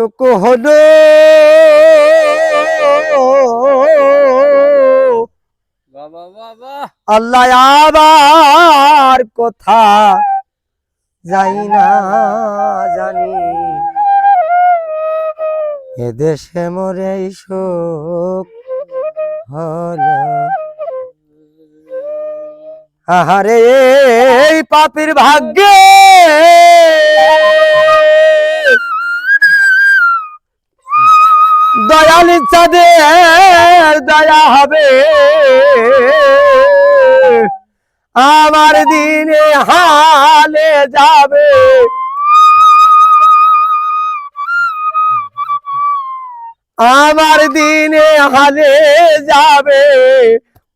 হলো বাবা বাবা আল্লাহ আবার কোথা যাই না জানি এদেশে মরে শোক হলো আহারে এই পাপীর ভাগ্যে দয়াল চাঁদের দয়া হবে আমার দিনে হালে যাবে আমার দিনে হালে যাবে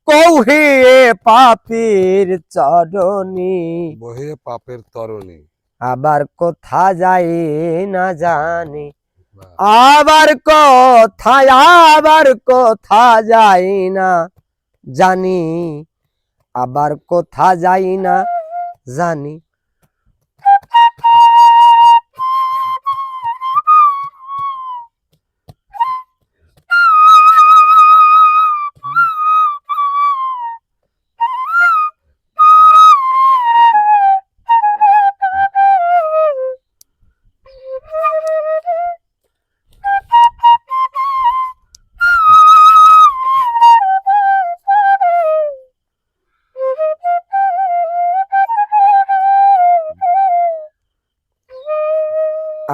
কৌহিয়ে পাপীর চরণী বহে পাপের তরণী আবার কোথা যাই না জানি বাহ। আবার কোথা যাই না জানি আবার কোথা যাই না জানি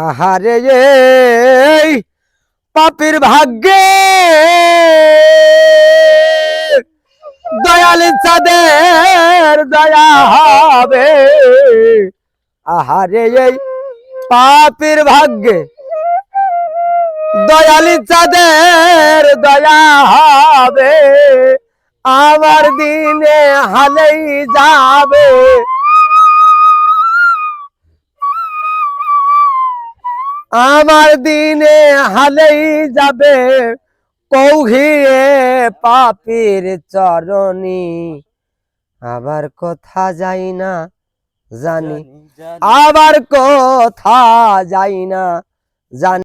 আহারে এই পাপীর ভাগ্যে দয়াল চাঁদের দয়া হবে আহারে এই পাপীর ভাগ্যে দয়াল চাঁদের দয়া হবে আমার দিনে হালেই যাবে আমার দিনে হালেই যাবে কৌহিয়ে পাপীর চরণী আবার কোথা যাই না জানি আবার কোথা যাই না জানি